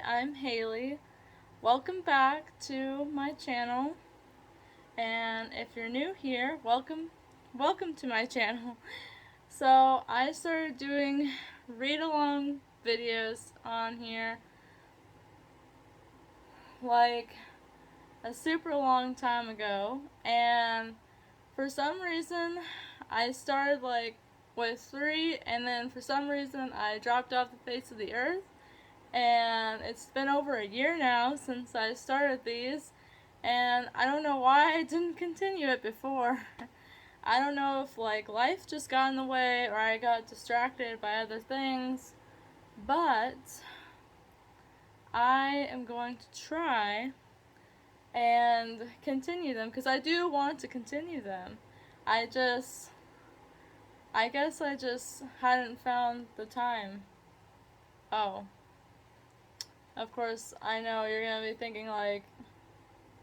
Hi, I'm Haley. Welcome back to my channel. And if you're new here, welcome to my channel. So, I started doing read along videos on here like a super long time ago, and for some reason I started like with 3, and then for some reason I dropped off the face of the earth. And it's been over a year now since I started these, and I don't know why I didn't continue it before. I don't know if like life just got in the way or I got distracted by other things, but I am going to try and continue them because I do want to continue them. I just I guess I just hadn't found the time. Oh, of course, I know you're gonna be thinking like,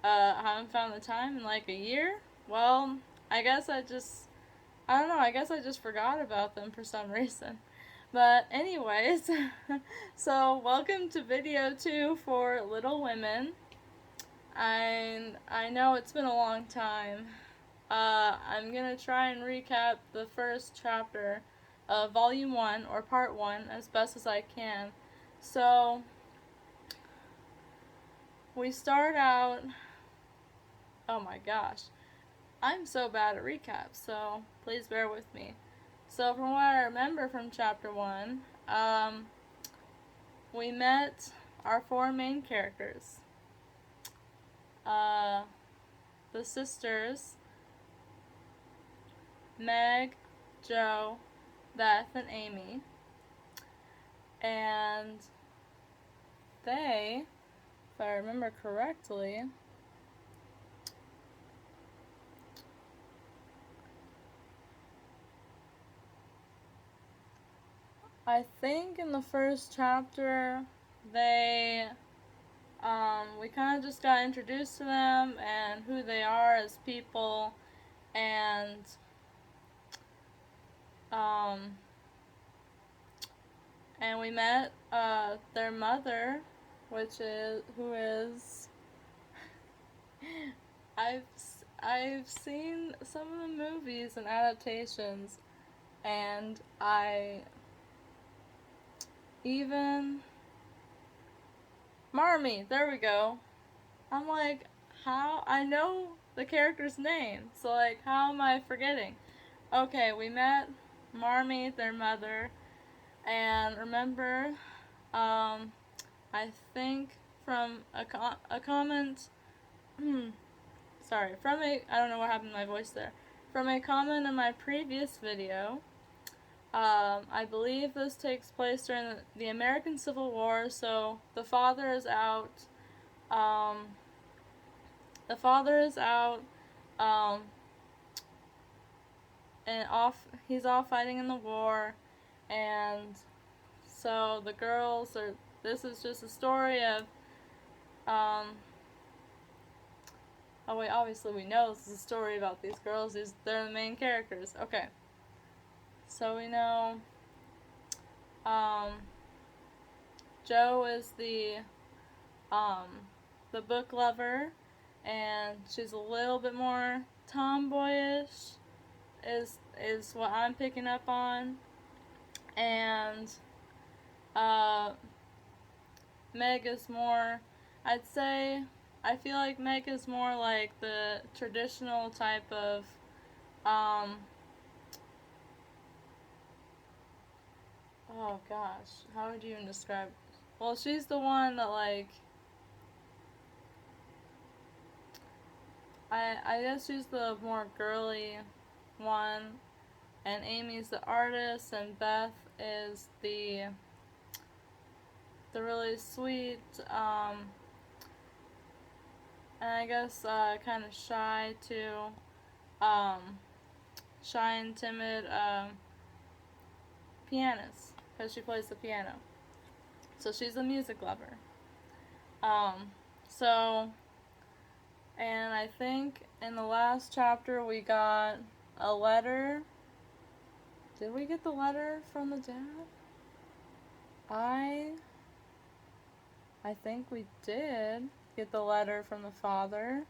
haven't found the time in like a year? Well, I guess I don't know, I guess I just forgot about them for some reason. But, anyways, so welcome to video 2 for Little Women. I know it's been a long time. I'm gonna try and recap the first chapter of Volume 1, or Part 1, as best as I can. So, we start out. Oh my gosh. I'm so bad at recaps, so please bear with me. So, from what I remember from chapter 1, we met our 4 main characters. Uh, the sisters, Meg, Jo, Beth, and Amy. And they, if I remember correctly, I think in the first chapter, they, we kind of just got introduced to them and who they are as people, and, um, and we met, their mother, who is, I've, I've seen some of the movies and adaptations, and I even, Marmee, there we go. I'm like, how? I know the character's name, so like, how am I forgetting? Okay, we met Marmee, their mother, and remember, I think from a comment, sorry, I don't know what happened to my voice there. From a comment in my previous video, I believe this takes place during the American Civil War, so the father is out, um, the father is out, um, and he's off fighting in the war, and so the girls are, this is just a story of, oh wait, obviously we know this is a story about these girls, they're the main characters, okay. So we know, um, Jo is um, the book lover, and she's a little bit more tomboyish, is what I'm picking up on, and uh, Meg is more, I'd say, I feel like Meg is more like the traditional type of, um, oh gosh, how would you even describe, well, she's the one that like, I guess she's the more girly one, and Amy's the artist, and Beth is the really sweet, and I guess kind of shy too, um, shy and timid pianist, because she plays the piano. So she's a music lover. Um, so, and I think in the last chapter we got a letter. Did we get the letter from the dad? I I think we did get the letter from the father.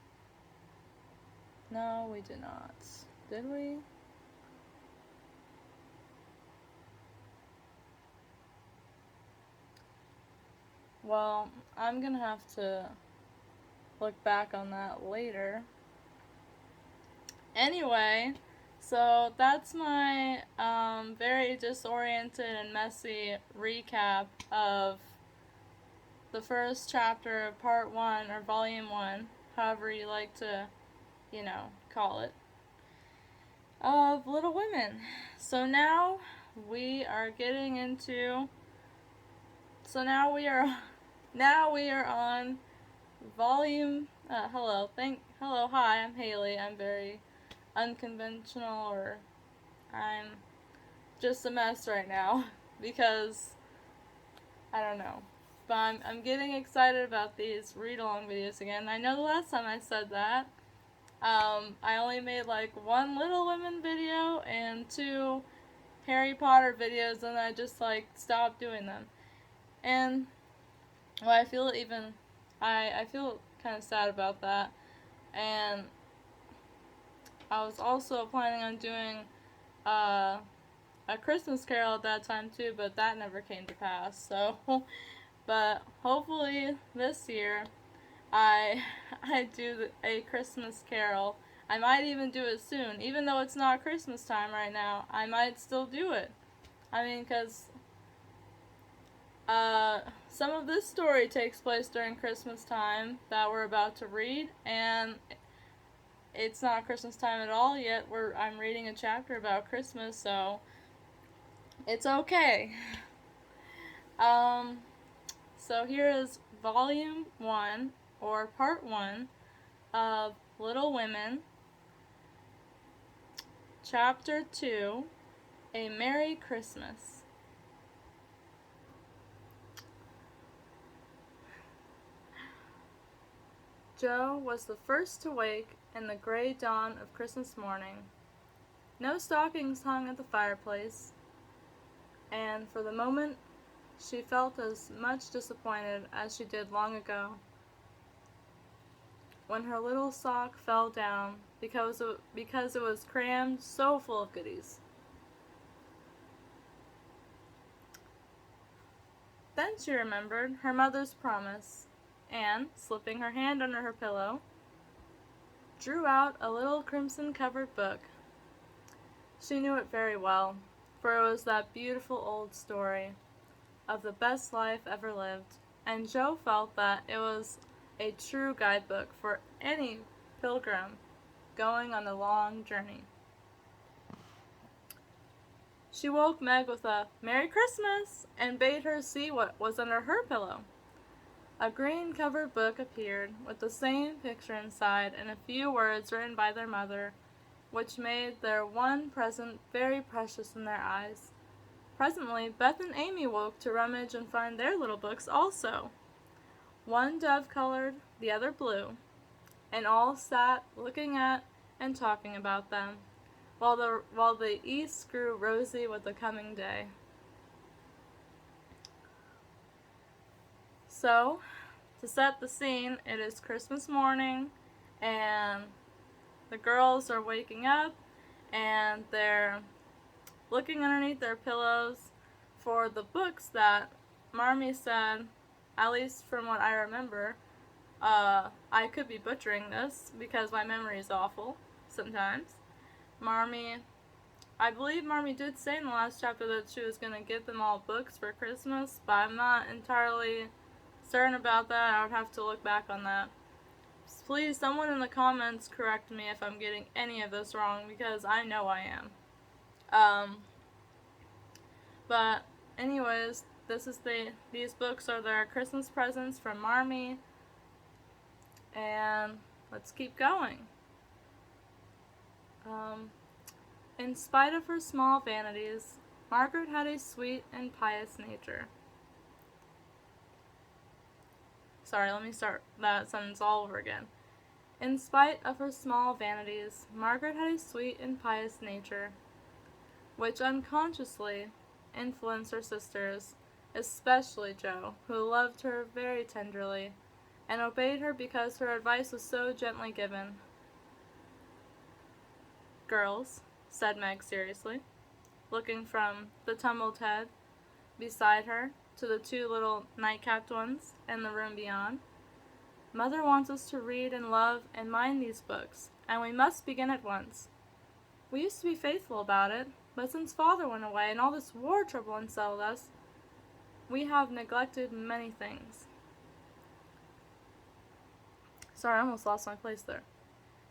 No, we did not. Did we? Well, I'm gonna have to look back on that later. Anyway, so that's my very disoriented and messy recap of the first chapter of part 1 or volume 1, however you like to, call it, of Little Women. So now we are getting into now we are on volume hi, I'm Haley. I'm very unconventional, or I'm just a mess right now because I don't know. But I'm getting excited about these read-along videos again. I know the last time I said that, I only made like 1 Little Women video and 2 Harry Potter videos, and I just like stopped doing them. And well, I feel kind of sad about that. And I was also planning on doing a Christmas Carol at that time too, but that never came to pass. So, but hopefully this year I do a Christmas Carol. I might even do it soon, even though it's not Christmas time right now. I might still do it. I mean, because some of this story takes place during Christmas time that we're about to read, and it's not Christmas time at all yet. I'm reading a chapter about Christmas, so it's okay. So here is volume 1, or part 1, of Little Women, chapter 2, A Merry Christmas. Jo was the first to wake in the gray dawn of Christmas morning. No stockings hung at the fireplace, and for the moment she felt as much disappointed as she did long ago, when her little sock fell down because it was crammed so full of goodies. Then she remembered her mother's promise, and, slipping her hand under her pillow, drew out a little crimson-covered book. She knew it very well, for it was that beautiful old story of the best life ever lived, and Jo felt that it was a true guidebook for any pilgrim going on the long journey. She woke Meg with a "Merry Christmas" and bade her see what was under her pillow. A green-covered book appeared, with the same picture inside and a few words written by their mother, which made their one present very precious in their eyes. Presently, Beth and Amy woke to rummage and find their little books also. One dove-colored, the other blue, and all sat looking at and talking about them, while the east grew rosy with the coming day. So, to set the scene, it is Christmas morning, and the girls are waking up, and they're looking underneath their pillows for the books that Marmee said, at least from what I remember. I could be butchering this because my memory is awful sometimes. I believe Marmee did say in the last chapter that she was going to get them all books for Christmas, but I'm not entirely certain about that. I would have to look back on that. Please, someone in the comments correct me if I'm getting any of this wrong, because I know I am. But anyways, these books are their Christmas presents from Marmee, and let's keep going. In spite of her small vanities, Margaret had a sweet and pious nature. Sorry, let me start that sentence all over again. In spite of her small vanities, Margaret had a sweet and pious nature, which unconsciously influenced her sisters especially Joe, who loved her very tenderly, and obeyed her because her advice was so gently given. "Girls," said Meg seriously, looking from the tumbled head beside her to the two little night-capped ones in the room beyond, "Mother wants us to read and love and mind these books, and we must begin at once. We used to be faithful about it, but since Father went away and all this war trouble unsettled us, we have neglected many things." Sorry, I almost lost my place there.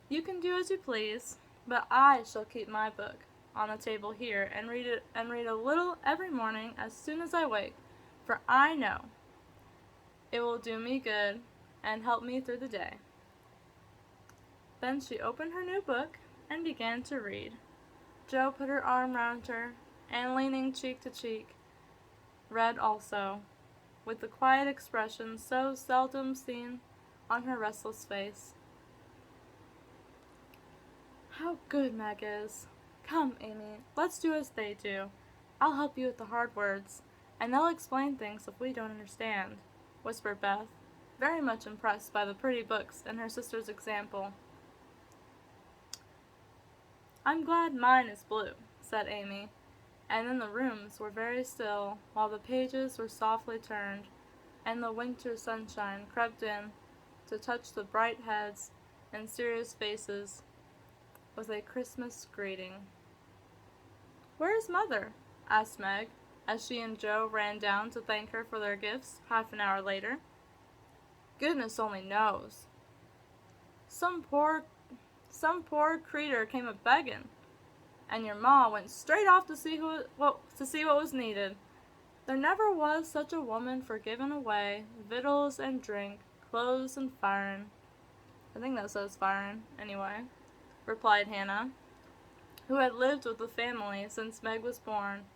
"You can do as you please, but I shall keep my book on the table here and read a little every morning as soon as I wake, for I know it will do me good and help me through the day." Then she opened her new book and began to read. Joe put her arm round her, and leaning cheek to cheek, read also, with the quiet expression so seldom seen on her restless face. "How good Meg is! Come, Amy, let's do as they do. I'll help you with the hard words, and they'll explain things if we don't understand," whispered Beth, very much impressed by the pretty books and her sister's example. "I'm glad mine is blue," said Amy, and then the rooms were very still while the pages were softly turned, and the winter sunshine crept in to touch the bright heads and serious faces with a Christmas greeting. "Where is Mother?" asked Meg, as she and Joe ran down to thank her for their gifts half an hour later. "Goodness only knows. Some poor creeter came a beggin', and your ma went straight off to see what was needed. There never was such a woman for giving away victuals and drink, clothes and firin'." I think that says firin', anyway, replied Hannah, who had lived with the family since Meg was born,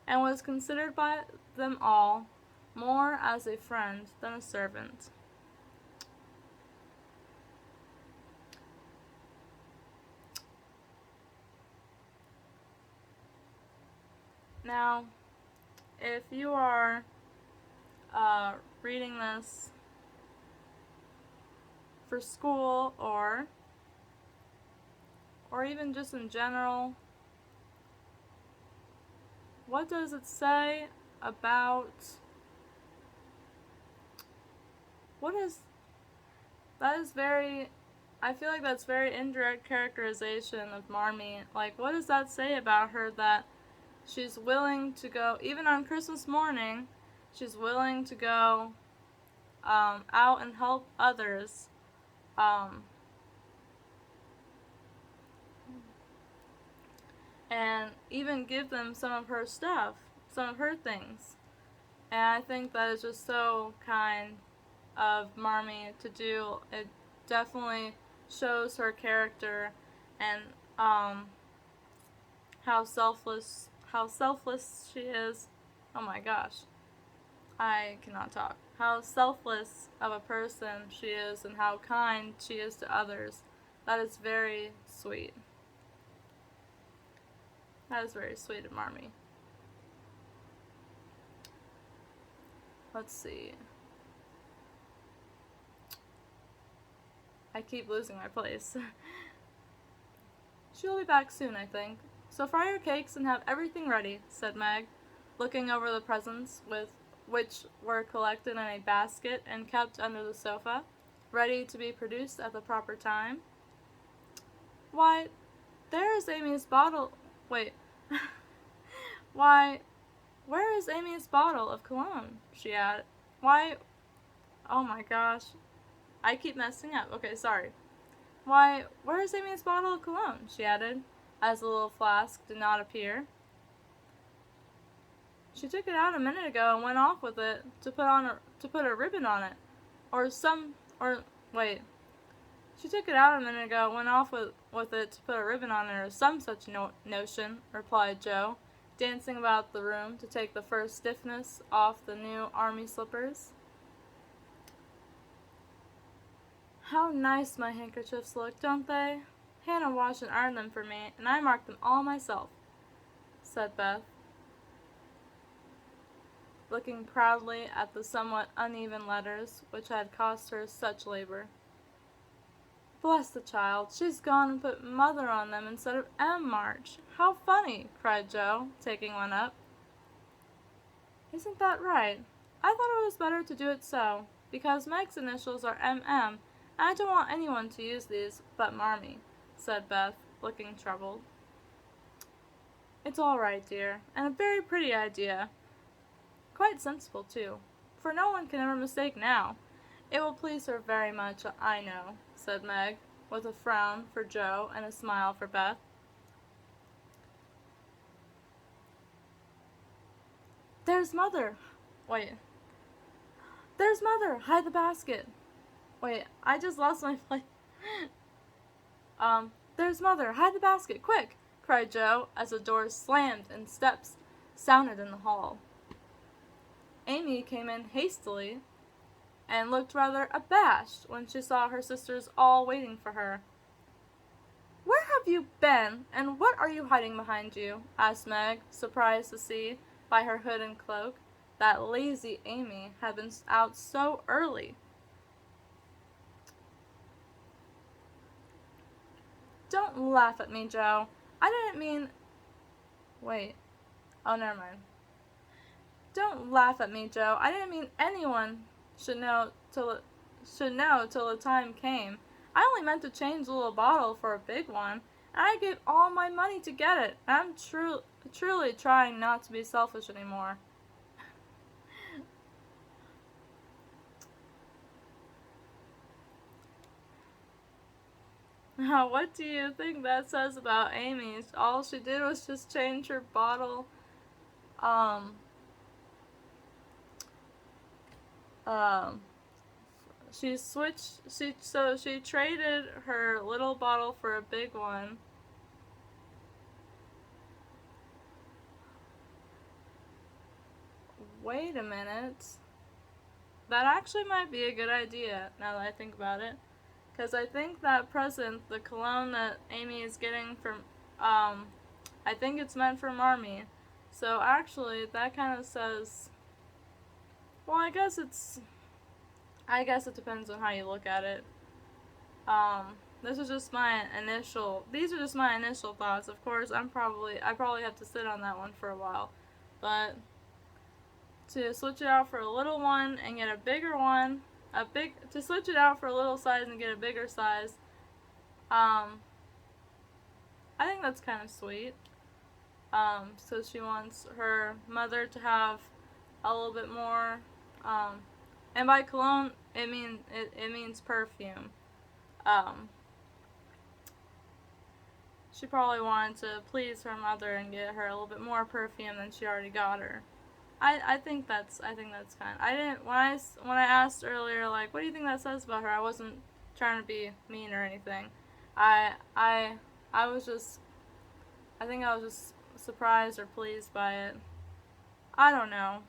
and was considered by them all more as a friend than a servant. Now, if you are reading this for school or even just in general, what does it say about I feel like that's very indirect characterization of Marmee. Like, what does that say about her that she's willing to go, even on Christmas morning, she's willing to go out and help others, and even give them some of her stuff, some of her things. And I think that is just so kind of Marmee to do. It definitely shows her character and how selfless she is. Oh my gosh, I cannot talk. How selfless of a person she is and how kind she is to others. That is very sweet. That is very sweet of Marmee. Let's see. I keep losing my place. "She'll be back soon, I think. So fry your cakes and have everything ready," said Meg, looking over the presents which were collected in a basket and kept under the sofa, ready to be produced at the proper time. "Why, there is Amy's bottle. Wait. Why, where is Amy's bottle of cologne?" she added. "Why, oh my gosh. I keep messing up. Okay, sorry. Why, where is Amy's bottle of cologne?" she added, as the little flask did not appear. "She took it out a minute ago and went off with it to put a ribbon on it. She took it out a minute ago and went off with it to put a ribbon on it or some such notion," replied Joe, dancing about the room to take the first stiffness off the new army slippers. "How nice my handkerchiefs look, don't they? Hannah washed and ironed them for me, and I marked them all myself," said Beth. looking proudly at the somewhat uneven letters which had cost her such labor. "Bless the child, she's gone and put Mother on them instead of M. March. How funny!" cried Joe, taking one up. "Isn't that right? I thought it was better to do it so, because Meg's initials are M.M., and I don't want anyone to use these but Marmee," said Beth, looking troubled. "It's all right, dear, and a very pretty idea. Quite sensible, too, for no one can ever mistake now. It will please her very much, I know," said Meg, with a frown for Joe and a smile for Beth. "There's Mother! Wait. There's Mother! Hide the basket!" Wait, I just lost my place. There's Mother! Hide the basket! Quick! cried Joe, as the door slammed and steps sounded in the hall. Amy came in hastily and looked rather abashed when she saw her sisters all waiting for her. "Where have you been, and what are you hiding behind you?" asked Meg, surprised to see, by her hood and cloak, that lazy Amy had been out so early. "Don't laugh at me, Joe. I didn't mean—" Wait. Oh, never mind. "Don't laugh at me, Joe. I didn't mean anyone should know till the time came. I only meant to change the little bottle for a big one, and I gave all my money to get it. And I'm truly trying not to be selfish anymore." Now, what do you think that says about Amy? All she did was just change her bottle. Um. Um. She traded her little bottle for a big one. Wait a minute. That actually might be a good idea, now that I think about it. Because I think that present, the cologne that Amy is getting from, I think it's meant for Marmee. So actually, that kind of says, well, I guess it depends on how you look at it. These are just my initial thoughts. Of course, I probably have to sit on that one for a while. But to switch it out for a little one and get a bigger one, to switch it out for a little size and get a bigger size, I think that's kind of sweet. So she wants her mother to have a little bit more, and by cologne, it means perfume. She probably wanted to please her mother and get her a little bit more perfume than she already got her. I think that's kind. I didn't when I asked earlier, like, what do you think that says about her? I wasn't trying to be mean or anything. I was just, I think I was just surprised or pleased by it. I don't know.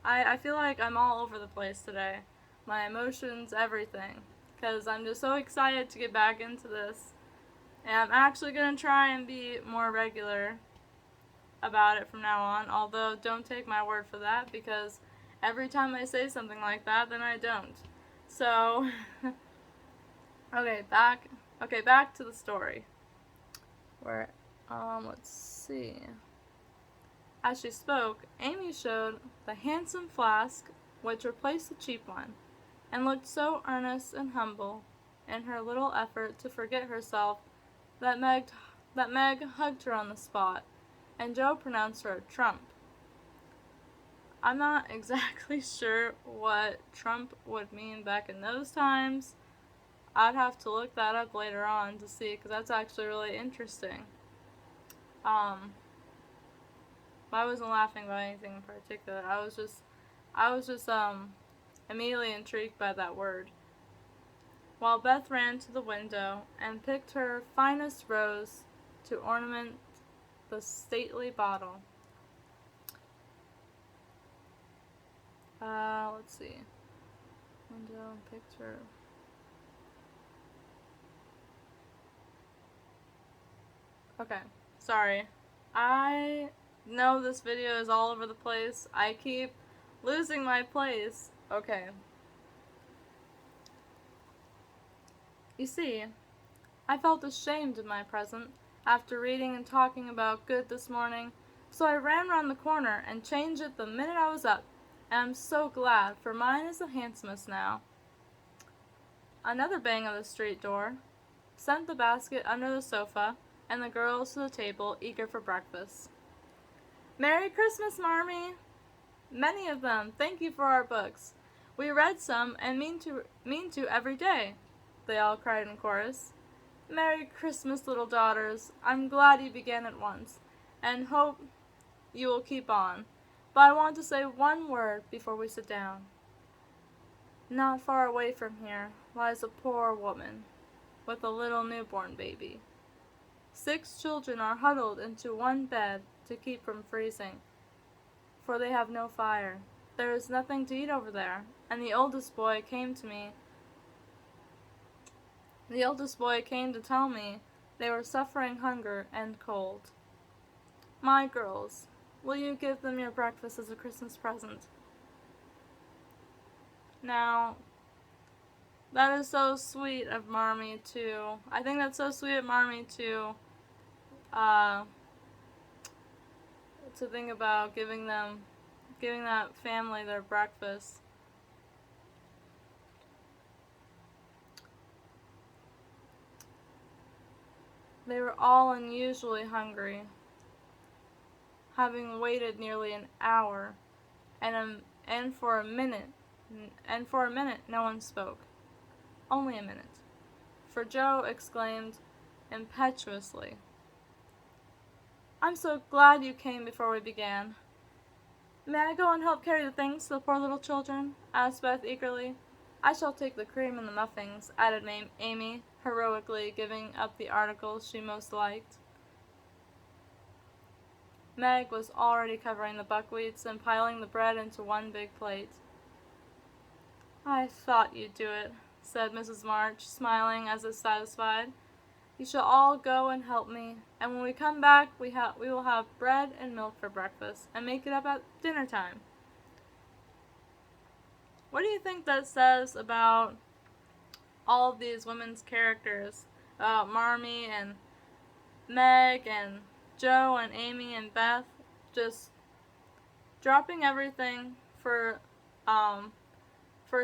I feel like I'm all over the place today. My emotions, everything. Because I'm just so excited to get back into this. And I'm actually going to try and be more regular about it from now on. Although, don't take my word for that, because every time I say something like that, then I don't. So, back to the story. Let's see. As she spoke, Amy showed the handsome flask which replaced the cheap one, and looked so earnest and humble in her little effort to forget herself that Meg hugged her on the spot, and Joe pronounced her a trump. I'm not exactly sure what trump would mean back in those times. I'd have to look that up later on to see, because that's actually really interesting. I wasn't laughing about anything in particular. I was just immediately intrigued by that word. While Beth ran to the window and picked her finest rose to ornament the stately bottle. Let's see. Window and picked her. Okay, sorry. I know this video is all over the place. I keep Losing my place. Okay. You see, I felt ashamed of my present after reading and talking about good this morning, so I ran round the corner and changed it the minute I was up, and I'm so glad, for mine is the handsomest now. Another bang of the street door sent the basket under the sofa, and the girls to the table, eager for breakfast. Merry Christmas, Marmee! Many of them, thank you for our books. We read some and mean to every day, they all cried in chorus. Merry Christmas, little daughters. I'm glad you began at once, and hope you will keep on. But I want to say one word before we sit down. Not far away from here lies a poor woman with a little newborn baby. 6 children are huddled into one bed to keep from freezing, for they have no fire. There is nothing to eat over there, and the oldest boy came to tell me they were suffering hunger and cold. My girls, will you give them your breakfast as a Christmas present? Now, that is so sweet of Marmee I think that's so sweet of Marmee to think about giving that family their breakfast. They were all unusually hungry, having waited nearly an hour, and for a minute no one spoke. Only a minute. For Joe exclaimed impetuously, I'm so glad you came before we began. May I go and help carry the things to the poor little children? Asked Beth eagerly. I shall take the cream and the muffins, added Amy, heroically giving up the articles she most liked. Meg was already covering the buckwheats and piling the bread into one big plate. I thought you'd do it, said Mrs. March, smiling as if satisfied. You shall all go and help me, and when we come back we will have bread and milk for breakfast, and make it up at dinner time. What do you think that says about all of these women's characters? Marmee and Meg and Joe and Amy and Beth just dropping everything for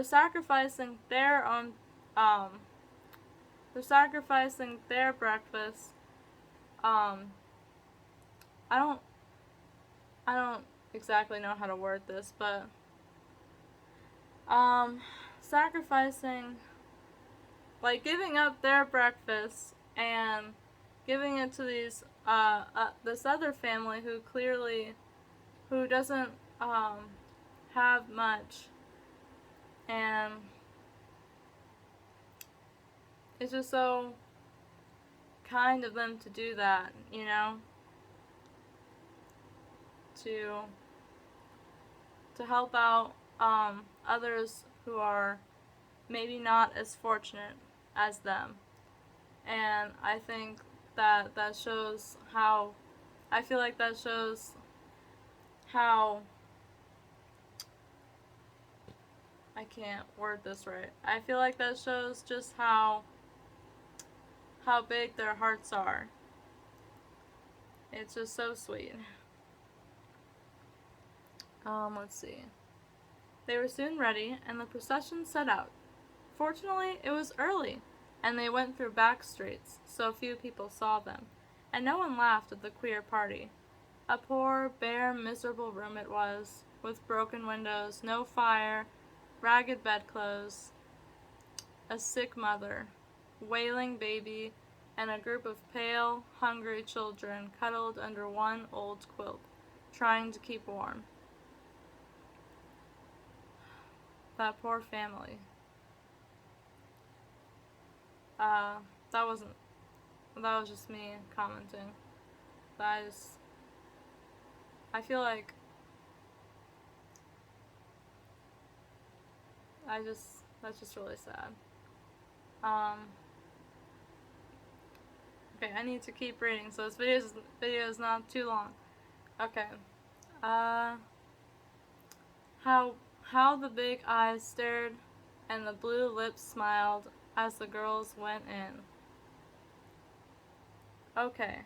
sacrificing their own for sacrificing their breakfast. I don't exactly know how to word this, but sacrificing, like giving up their breakfast and giving it to this other family who doesn't have much, and it's just so kind of them to do that, to help out others who are maybe not as fortunate as them. And I think that shows how, I feel like that shows how, I can't word this right. I feel like that shows just how big their hearts are. It's just so sweet. Let's see. They were soon ready, and the procession set out. Fortunately, it was early, and they went through back streets, so few people saw them, and no one laughed at the queer party. A poor, bare, miserable room it was, with broken windows, no fire, ragged bedclothes, a sick mother, wailing baby, and a group of pale, hungry children cuddled under one old quilt, trying to keep warm. That poor family. That was just me commenting. I feel like that's just really sad. Okay, I need to keep reading, so this video is not too long. Okay. How the big eyes stared and the blue lips smiled as the girls went in. Okay,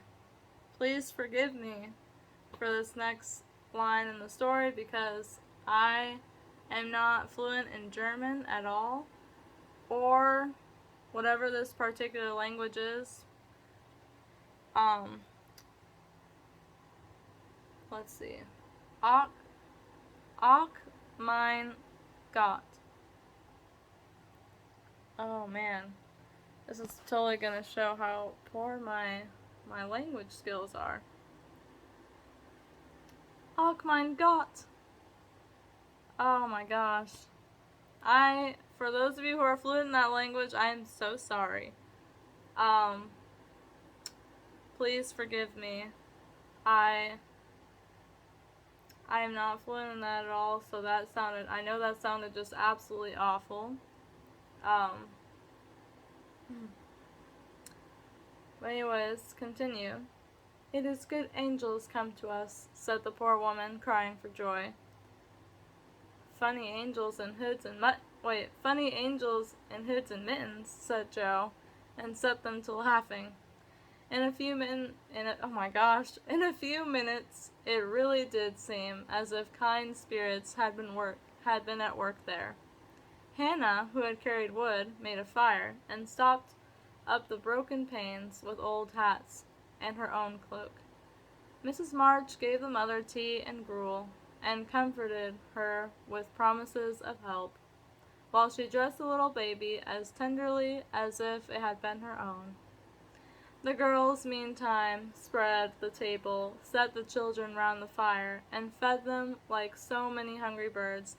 please forgive me for this next line in the story because I am not fluent in German at all, or whatever this particular language is. Let's see. Ach, ach mein Gott. Oh man, this is totally gonna show how poor my language skills are. Ach mein Gott. Oh my gosh. For those of you who are fluent in that language, I am so sorry. Please forgive me. I am not fluent in that at all, so I know that sounded just absolutely awful. But anyways, continue. It is good angels come to us, said the poor woman, crying for joy. Funny angels in hoods and mittens, said Joe, and set them to laughing. In a few minutes, it really did seem as if kind spirits had been at work there. Hannah, who had carried wood, made a fire, and stopped up the broken panes with old hats and her own cloak. Mrs. March gave the mother tea and gruel, and comforted her with promises of help, while she dressed the little baby as tenderly as if it had been her own. The girls, meantime, spread the table, set the children round the fire, and fed them like so many hungry birds,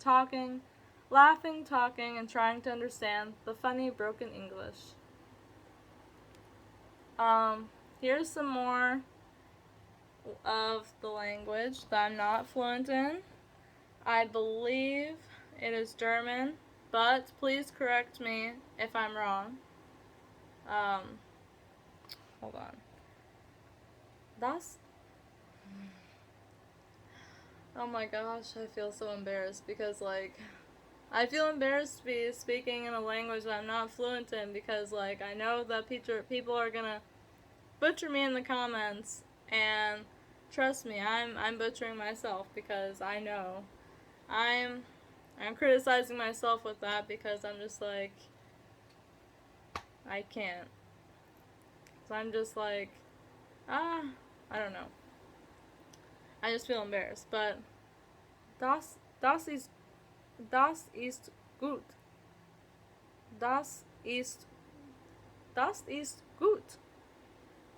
laughing, and trying to understand the funny broken English. Here's some more of the language that I'm not fluent in. I believe it is German, but please correct me if I'm wrong. Hold on. Oh my gosh, I feel so embarrassed because, I feel embarrassed to be speaking in a language that I'm not fluent in because, I know that people are gonna butcher me in the comments, and trust me, I'm butchering myself because I know. I'm criticizing myself with that because I'm just I can't. So I'm just I don't know. I just feel embarrassed, but das ist gut. Das ist gut.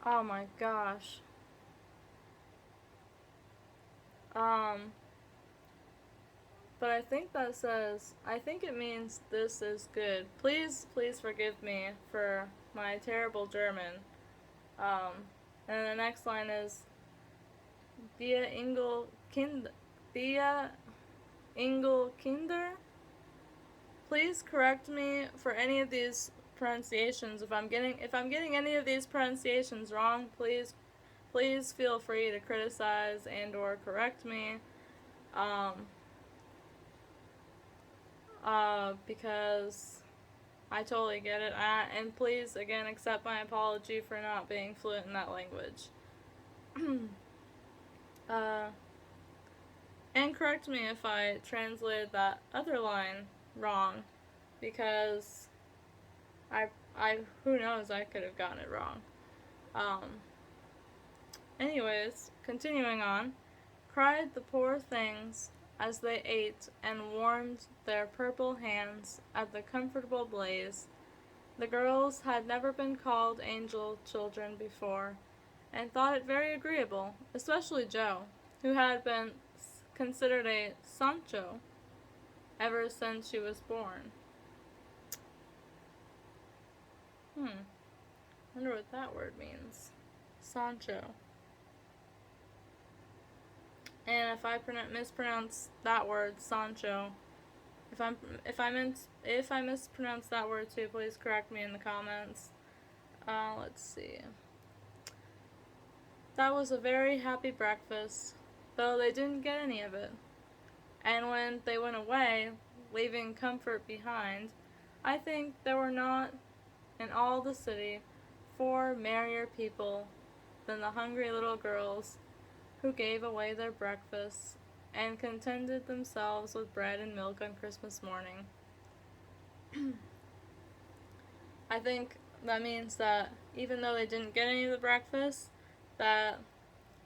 Oh my gosh. But I think it means this is good. Please forgive me for my terrible German. And the next line is Die Engelkinder. Please correct me for any of these pronunciations. If I'm getting any of these pronunciations wrong, please feel free to criticize and or correct me. Because I totally get it. And please, again, accept my apology for not being fluent in that language. And correct me if I translated that other line wrong, because who knows, I could have gotten it wrong. Anyways, continuing on, cried the poor things as they ate and warmed their purple hands at the comfortable blaze. The girls had never been called angel children before, and thought it very agreeable, especially Joe, who had been considered a Sancho ever since she was born. Wonder what that word means. Sancho. And if I mispronounce that word, Sancho, if I mispronounce that word too, please correct me in the comments. Let's see. That was a very happy breakfast, though they didn't get any of it. And when they went away, leaving comfort behind, I think there were not in all the city 4 merrier people than the hungry little girls who gave away their breakfasts and contented themselves with bread and milk on Christmas morning. I think that means that even though they didn't get any of the breakfast, that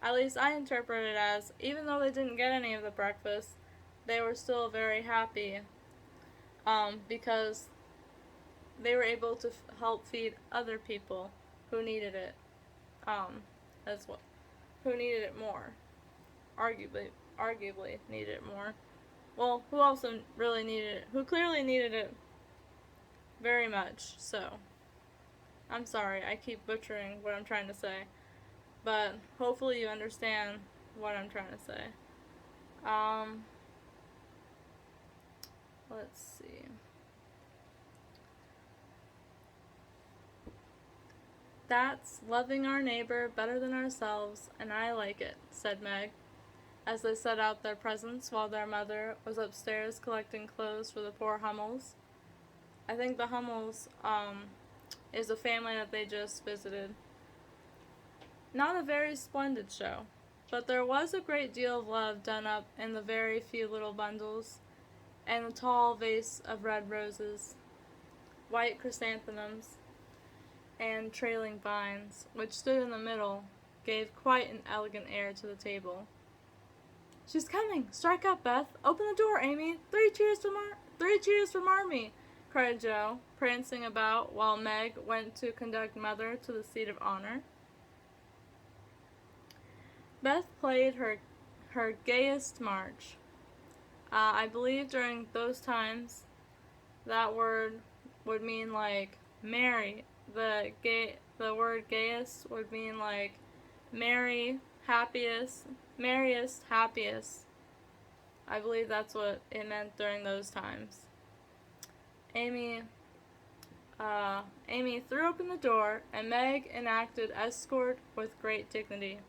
at least I interpret it as even though they didn't get any of the breakfast, they were still very happy because they were able to help feed other people who needed it as well, who needed it more, arguably needed it more. Well, who also really needed it, who clearly needed it very much. So I'm sorry, I keep butchering what I'm trying to say, but hopefully you understand what I'm trying to say. Let's see. That's loving our neighbor better than ourselves, and I like it, said Meg, as they set out their presents while their mother was upstairs collecting clothes for the poor Hummels. I think the Hummels is a family that they just visited. Not a very splendid show, but there was a great deal of love done up in the very few little bundles, and the tall vase of red roses, white chrysanthemums, and trailing vines, which stood in the middle, gave quite an elegant air to the table. "She's coming! Strike up, Beth! Open the door, Amy! 3 cheers for Marmee!" cried Joe, prancing about while Meg went to conduct Mother to the seat of honor. Beth played her gayest march. I believe during those times that word would mean like merry. The word gayest would mean like merry, happiest, merriest, happiest. I believe that's what it meant during those times. Amy threw open the door, and Meg enacted escort with great dignity.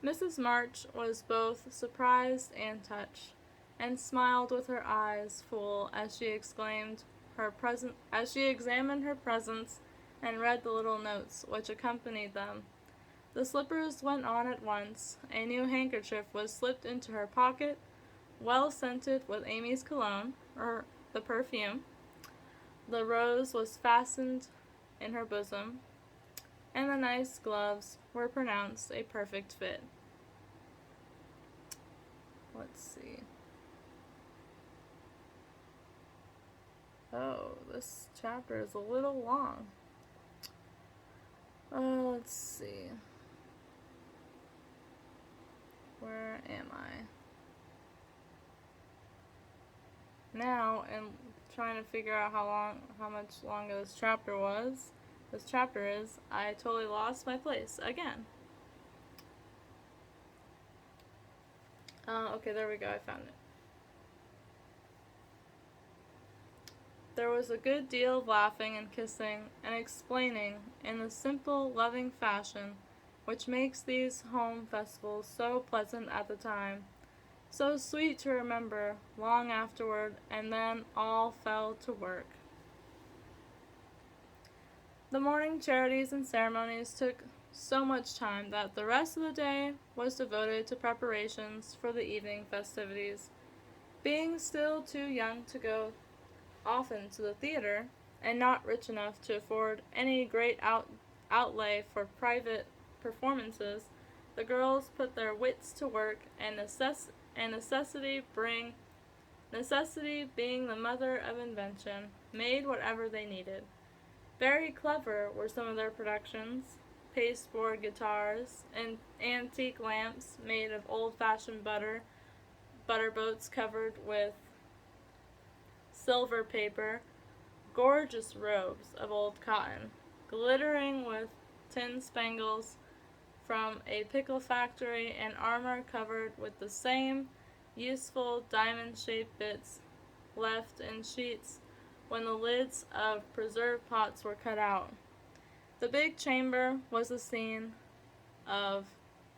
Mrs. March was both surprised and touched, and smiled with her eyes full as she examined her presents and read the little notes which accompanied them. The slippers went on at once. A new handkerchief was slipped into her pocket, well scented with Amy's cologne, or the perfume. The rose was fastened in her bosom, and the nice gloves were pronounced a perfect fit. Let's see. Oh, this chapter is a little long. Let's see. Where am I? Now, and trying to figure out how much longer this chapter is, I totally lost my place again. Okay, there we go, I found it. There was a good deal of laughing and kissing and explaining in the simple, loving fashion which makes these home festivals so pleasant at the time, so sweet to remember long afterward, and then all fell to work. The morning charities and ceremonies took so much time that the rest of the day was devoted to preparations for the evening festivities. Being still too young to go often to the theater, and not rich enough to afford any great outlay for private performances, the girls put their wits to work, and necessity being the mother of invention, made whatever they needed. Very clever were some of their productions: pasteboard guitars, and antique lamps made of old-fashioned butter boats covered with silver paper, gorgeous robes of old cotton, glittering with tin spangles from a pickle factory, and armor covered with the same useful diamond-shaped bits left in sheets when the lids of preserve pots were cut out. The big chamber was the scene of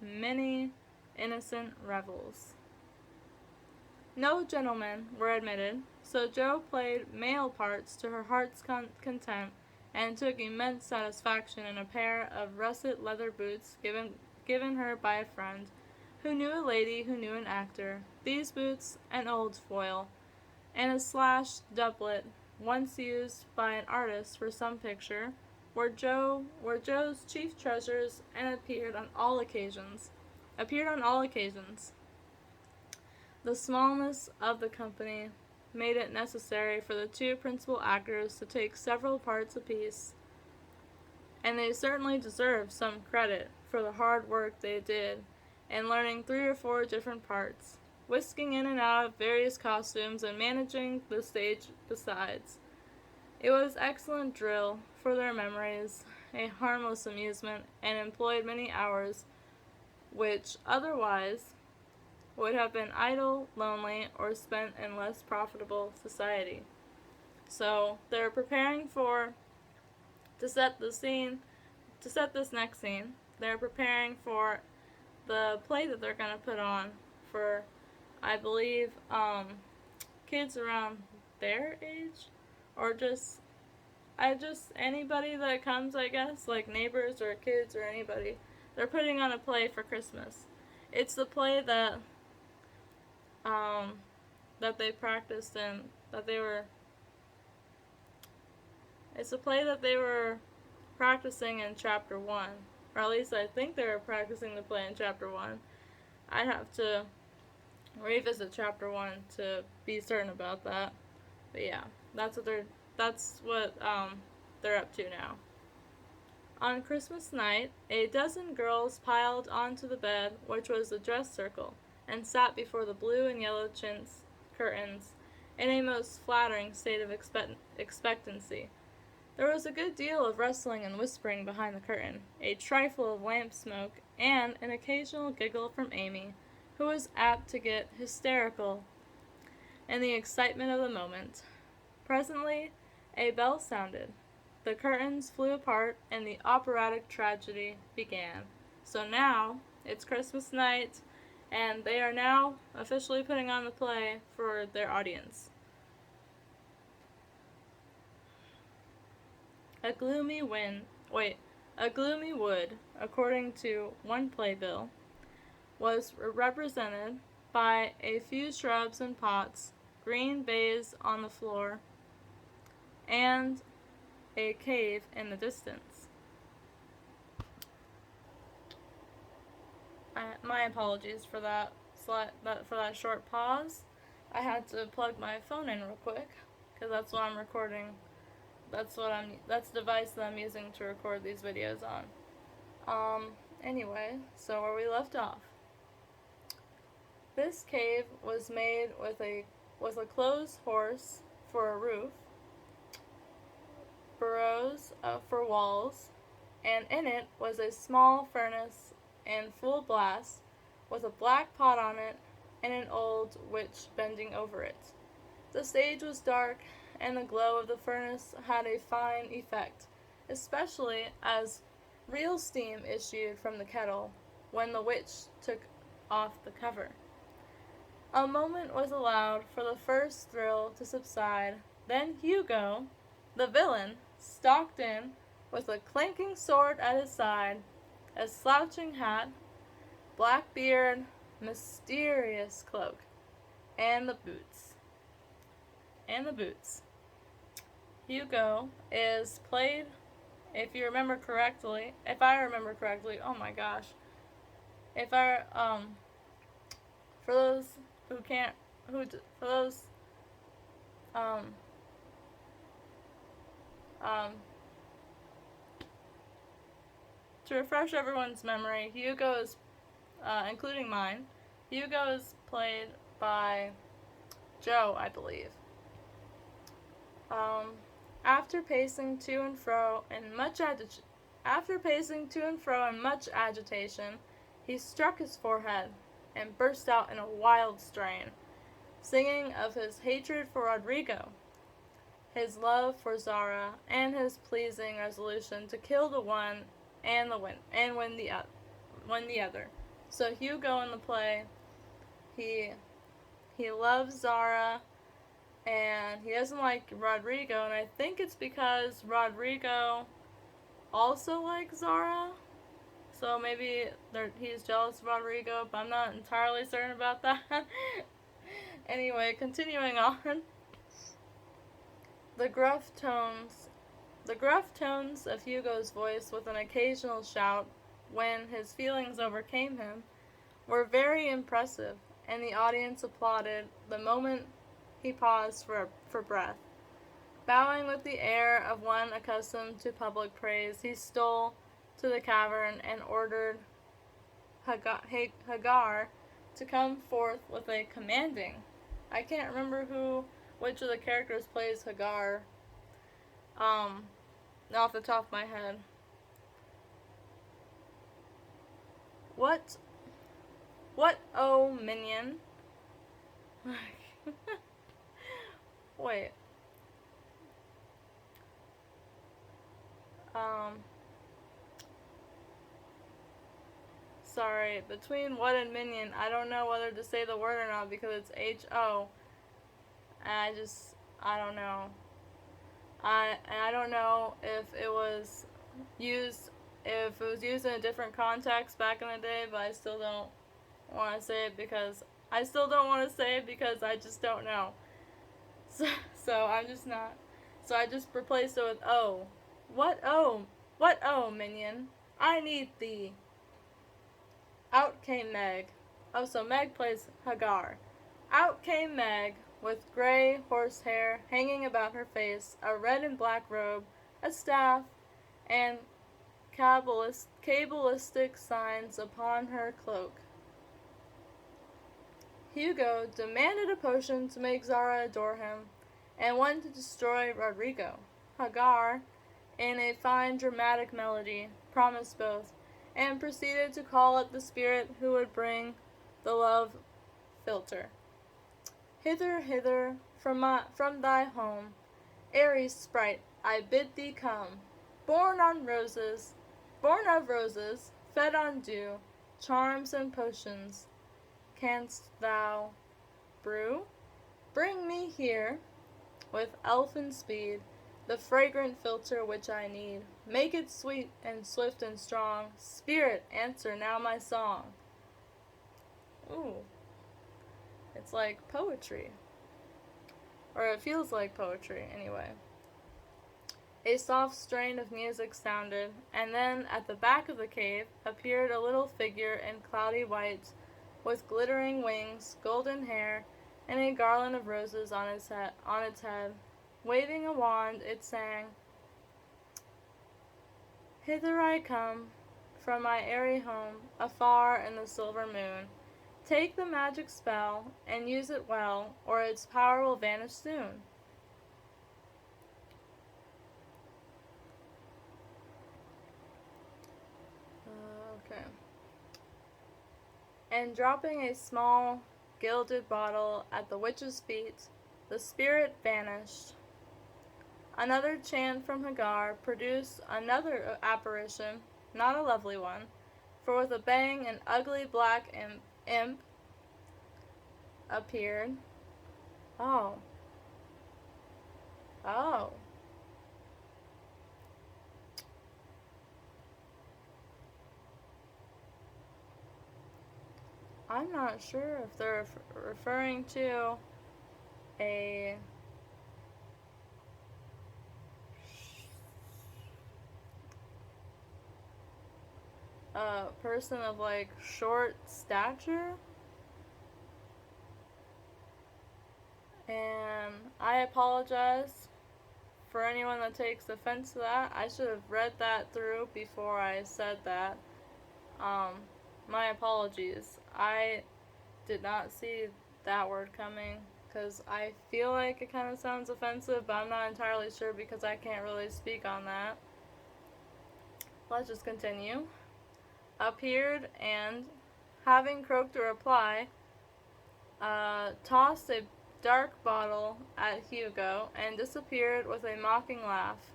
many innocent revels. No gentlemen were admitted, so Jo played male parts to her heart's content and took immense satisfaction in a pair of russet leather boots given her by a friend, who knew a lady who knew an actor. These boots, an old foil, and a slashed doublet, once used by an artist for some picture, were Jo's chief treasures and appeared on all occasions. The smallness of the company made it necessary for the two principal actors to take several parts apiece, and they certainly deserved some credit for the hard work they did in learning 3 or 4 different parts, whisking in and out of various costumes and managing the stage besides. It was excellent drill for their memories, a harmless amusement, and employed many hours which otherwise would have been idle, lonely, or spent in less profitable society. So they're preparing to set this next scene. They're preparing for the play that they're going to put on for, I believe, kids around their age, or just anybody that comes, I guess, like neighbors or kids or anybody. They're putting on a play for Christmas. It's the play that they practiced in, it's a play that they were practicing in chapter 1, or at least I think they were practicing the play in chapter 1. I'd have to revisit chapter 1 to be certain about that, but yeah, that's what they're up to now. On Christmas night, a dozen girls piled onto the bed, which was the dress circle, and sat before the blue and yellow chintz curtains in a most flattering state of expectancy. There was a good deal of rustling and whispering behind the curtain, a trifle of lamp smoke, and an occasional giggle from Amy, who was apt to get hysterical in the excitement of the moment. Presently, a bell sounded. The curtains flew apart, and the operatic tragedy began. So now, it's Christmas night, and they are now officially putting on the play for their audience. A gloomy wood, according to one playbill, was represented by a few shrubs and pots, green baize on the floor, and a cave in the distance. My apologies for that short pause. I had to plug my phone in real quick because that's what I'm recording. That's the device that I'm using to record these videos on. Anyway, so where we left off. This cave was made with a clothes horse for a roof, burrows for walls, and in it was a small furnace in full blast, with a black pot on it and an old witch bending over it. The stage was dark, and the glow of the furnace had a fine effect, especially as real steam issued from the kettle when the witch took off the cover. A moment was allowed for the first thrill to subside, then Hugo, the villain, stalked in with a clanking sword at his side, a slouching hat, black beard, mysterious cloak, and the boots. Hugo is played, if I remember correctly, oh my gosh. For those who can't, for those, to refresh everyone's memory, Hugo is, including mine, Hugo is played by Jo, I believe. After pacing to and fro in much agitation, he struck his forehead and burst out in a wild strain, singing of his hatred for Rodrigo, his love for Zara, and his pleasing resolution to kill the one and win the other. So Hugo in the play, he he loves Zara, and he doesn't like Rodrigo, and I think it's because Rodrigo also likes Zara. So maybe he's jealous of Rodrigo, but I'm not entirely certain about that. Anyway, continuing on. The gruff tones the gruff tones of Hugo's voice, with an occasional shout when his feelings overcame him, were very impressive, and the audience applauded the moment he paused for breath. Bowing with the air of one accustomed to public praise, he stole to the cavern and ordered Hagar to come forth with a commanding. I can't remember which of the characters plays Hagar, off the top of my head. What, oh, minion? Wait. Sorry, between what and minion, I don't know whether to say the word or not because it's H-O. And I don't know. I don't know if it was used in a different context back in the day, but I still don't want to say it because I just don't know. So I'm just not. So I just replaced it with O. What O? What O, minion? I need thee. Out came Meg. Oh, so Meg plays Hagar. Out came Meg, with gray horsehair hanging about her face, a red and black robe, a staff, and cabalistic signs upon her cloak. Hugo demanded a potion to make Zara adore him, and one to destroy Rodrigo. Hagar, in a fine dramatic melody, promised both, and proceeded to call up the spirit who would bring the love philtre. Hither, hither, from thy home, airy sprite, I bid thee come, born of roses, fed on dew, charms and potions, canst thou brew? Bring me here, with elfin speed, the fragrant philtre which I need. Make it sweet and swift and strong. Spirit, answer now my song. Ooh. It's like poetry. Or it feels like poetry, anyway. A soft strain of music sounded, and then at the back of the cave appeared a little figure in cloudy white, with glittering wings, golden hair, and a garland of roses on its head. Waving a wand, it sang, Hither I come, from my airy home, afar in the silver moon. Take the magic spell, and use it well, or its power will vanish soon. Okay. And dropping a small, gilded bottle at the witch's feet, the spirit vanished. Another chant from Hagar produced another apparition, not a lovely one, for with a bang an ugly black imp appeared. Oh. I'm not sure if they're referring to a person of like short stature, and I apologize for anyone that takes offense to that. I should have read that through before I said that. My apologies. I did not see that word coming because I feel like it kind of sounds offensive, but I'm not entirely sure because I can't really speak on that. Let's just continue. Appeared and, having croaked a reply, tossed a dark bottle at Hugo and disappeared with a mocking laugh.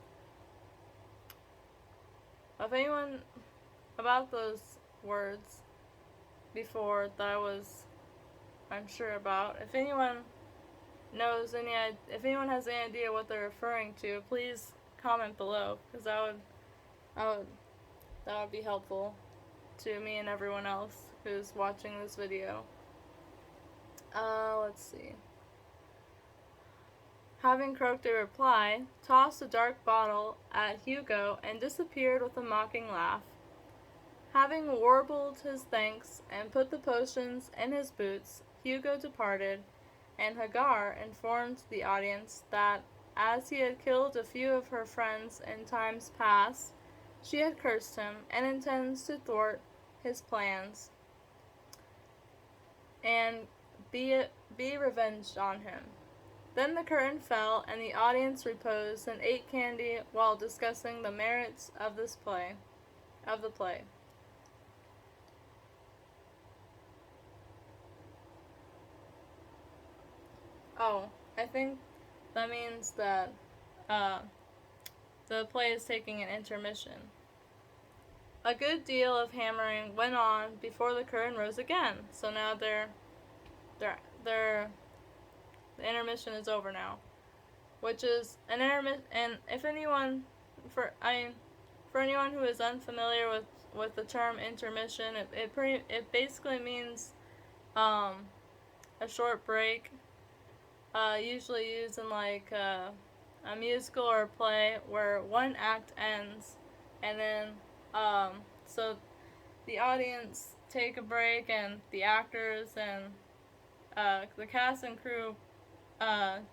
If anyone about those words before that I was I'm sure about. If anyone if anyone has any idea what they're referring to, please comment below, because I would, that would be helpful to me and everyone else who's watching this video. Let's see. Having croaked a reply, tossed a dark bottle at Hugo and disappeared with a mocking laugh. Having warbled his thanks and put the potions in his boots, Hugo departed, and Hagar informed the audience that, as he had killed a few of her friends in times past, she had cursed him and intends to thwart his plans and be revenged on him. Then the curtain fell, and the audience reposed and ate candy while discussing the merits of the play. Oh, I think that means that the play is taking an intermission. A good deal of hammering went on before the curtain rose again. So now the intermission is over now, which is an intermission. And if anyone, for anyone who is unfamiliar with the term intermission, it basically means a short break. Usually used in like a musical or a play where one act ends, and then so the audience take a break, and the actors and the cast and crew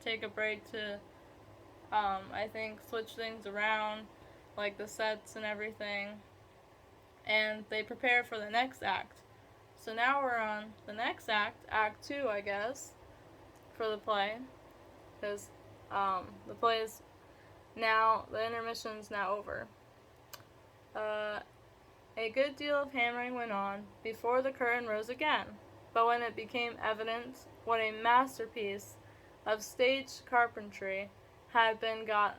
take a break to I think switch things around, like the sets and everything, and they prepare for the next act. So now we're on the next act, Act 2, I guess, for the play, because the play is now, the intermission's now over. A good deal of hammering went on before the curtain rose again, but when it became evident what a masterpiece of stage carpentry had been got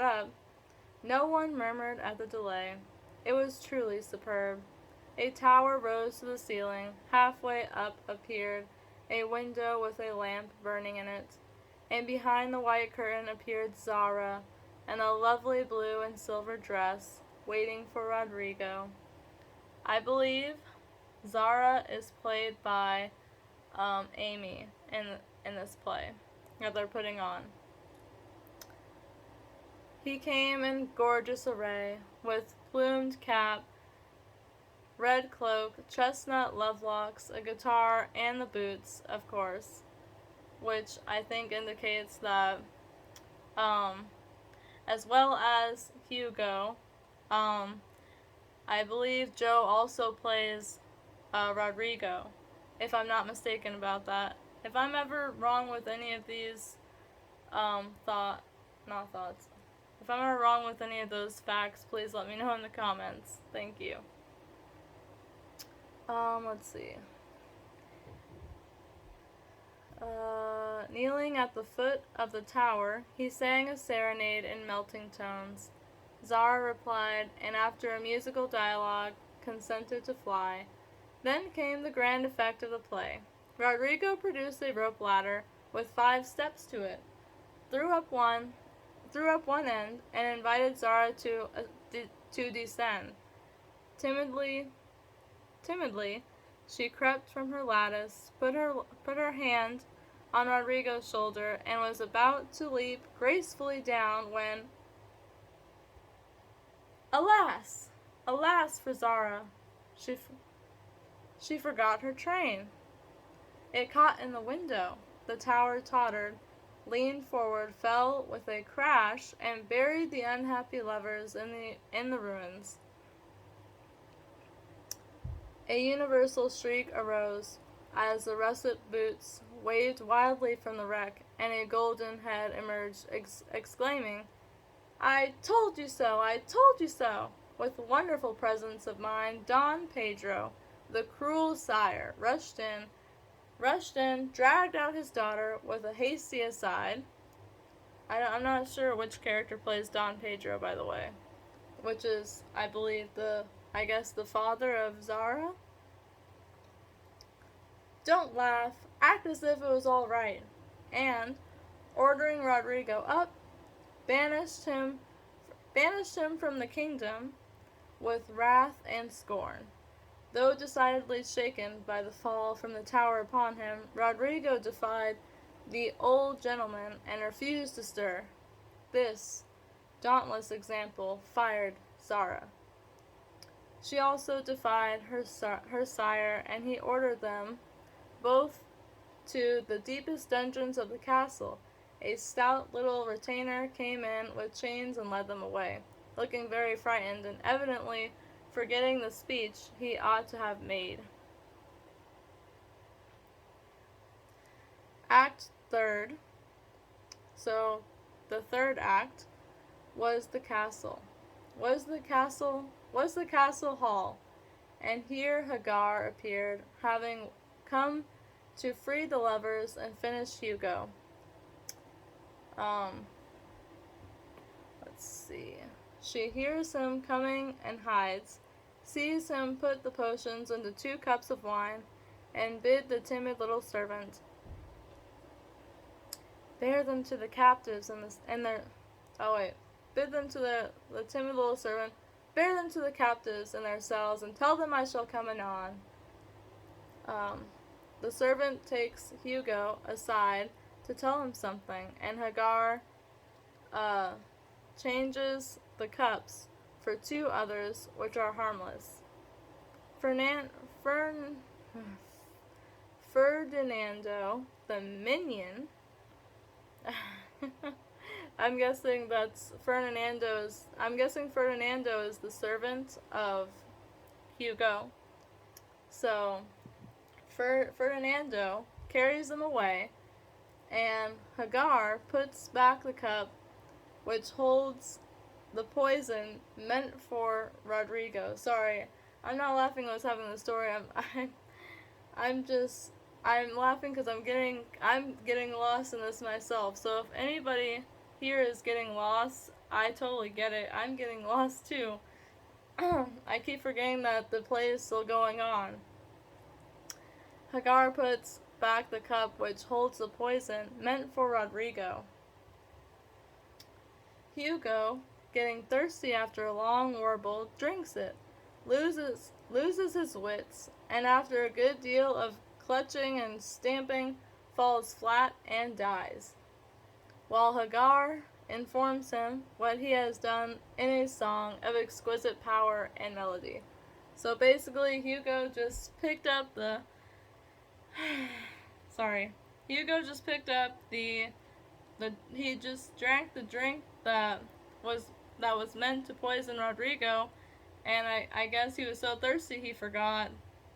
up, no one murmured at the delay. It was truly superb. A tower rose to the ceiling. Halfway up appeared a window with a lamp burning in it, and behind the white curtain appeared Zara in a lovely blue and silver dress, waiting for Rodrigo. I believe Zara is played by Amy in this play that they're putting on. He came in gorgeous array, with plumed cap, red cloak, chestnut lovelocks, a guitar, and the boots, of course, which I think indicates that, as well as Hugo, I believe Joe also plays Rodrigo, if I'm not mistaken about that. If I'm ever wrong with any of these if I'm ever wrong with any of those facts, please let me know in the comments. Thank you. Let's see. Kneeling at the foot of the tower, he sang a serenade in melting tones. Zara replied, and after a musical dialogue, consented to fly. Then came the grand effect of the play. Rodrigo produced a rope ladder with 5 steps to it, threw up one end, and invited Zara to descend. Timidly, she crept from her lattice, put her hand on Rodrigo's shoulder, and was about to leap gracefully down when, alas for Zara, she forgot her train. It caught in the window. The tower tottered, leaned forward, fell with a crash, and buried the unhappy lovers in the ruins. A universal shriek arose as the russet boots waved wildly from the wreck, and a golden head emerged, exclaiming, "I told you so! I told you so!" With wonderful presence of mind, Don Pedro, the cruel sire, rushed in, dragged out his daughter with a hasty aside. I'm not sure which character plays Don Pedro, by the way, which is, I believe, the father of Zara. Don't laugh, act as if it was all right. And, ordering Rodrigo up, banished him from the kingdom with wrath and scorn. Though decidedly shaken by the fall from the tower upon him, Rodrigo defied the old gentleman and refused to stir. This dauntless example fired Zara. She also defied her sire, and he ordered them both to the deepest dungeons of the castle. A stout little retainer came in with chains and led them away, looking very frightened and evidently forgetting the speech he ought to have made. Act third. So, the third act was the castle. Was the castle hall, and here Hagar appeared, having come to free the lovers and finish Hugo. Let's see. She hears him coming and hides, sees him put the potions into 2 cups of wine, and bid the timid little servant bear them to the captives bid them to the timid little servant bear them to the captives in their cells and tell them I shall come anon. The servant takes Hugo aside to tell him something, and Hagar changes the cups for 2 others which are harmless. Ferdinando, the minion, I'm guessing Ferdinando is the servant of Hugo. So, Ferdinando carries them away, and Hagar puts back the cup which holds the poison meant for Rodrigo. Sorry, I'm not laughing when I was having the story. I'm laughing because I'm getting lost in this myself. So if anybody here is getting lost, I totally get it. I'm getting lost too. I keep forgetting that the play is still going on. Hagar puts back the cup which holds the poison meant for Rodrigo. Hugo, getting thirsty after a long warble, drinks it, loses his wits, and after a good deal of clutching and stamping, falls flat and dies, while Hagar informs him what he has done in a song of exquisite power and melody. So basically, Hugo just picked up the he just drank the drink that was meant to poison Rodrigo, and I guess he was so thirsty he forgot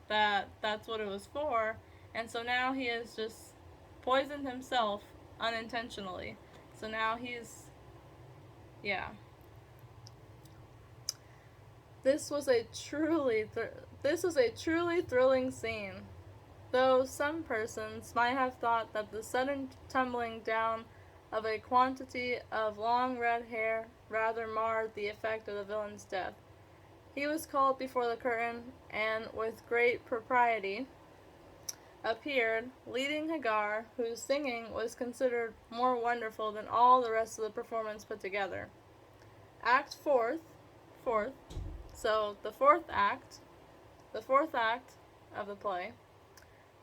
that that's what it was for, and so now he has just poisoned himself unintentionally. So now This was a truly thrilling scene, though some persons might have thought that the sudden tumbling down of a quantity of long red hair rather marred the effect of the villain's death. He was called before the curtain, and with great propriety appeared, leading Hagar, whose singing was considered more wonderful than all the rest of the performance put together. Act fourth. So the fourth act of the play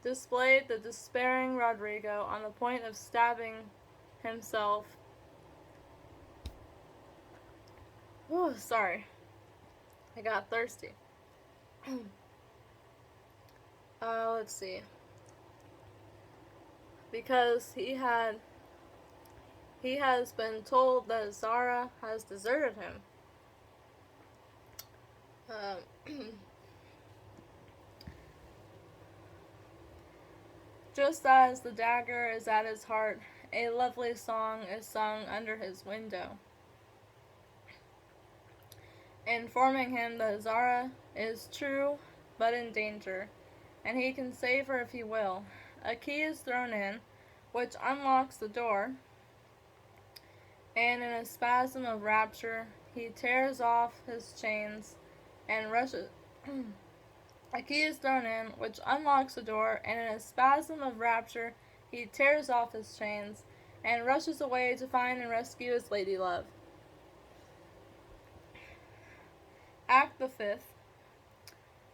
displayed the despairing Rodrigo on the point of stabbing himself. Oh, sorry. I got thirsty. Let's see. Because he has been told that Zara has deserted him. Just as the dagger is at his heart, a lovely song is sung under his window, informing him that Zara is true but in danger, and he can save her if he will. A key is thrown in, which unlocks the door, and in a spasm of rapture, he tears off his chains and rushes A key is thrown in, which unlocks the door, and in a spasm of rapture, he tears off his chains and rushes away to find and rescue his lady love. Act the fifth.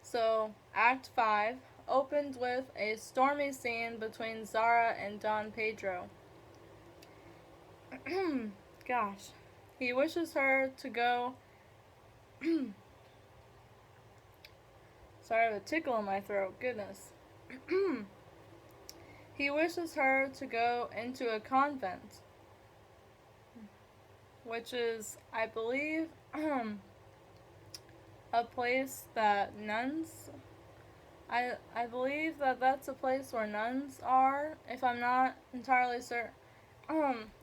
So, Act 5 opened with a stormy scene between Zara and Don Pedro. Gosh. He wishes her to go. Sorry, I have a tickle in my throat. Goodness. He wishes her to go into a convent, which is, I believe, a place that nuns. I believe that that's a place where nuns are, if I'm not entirely certain.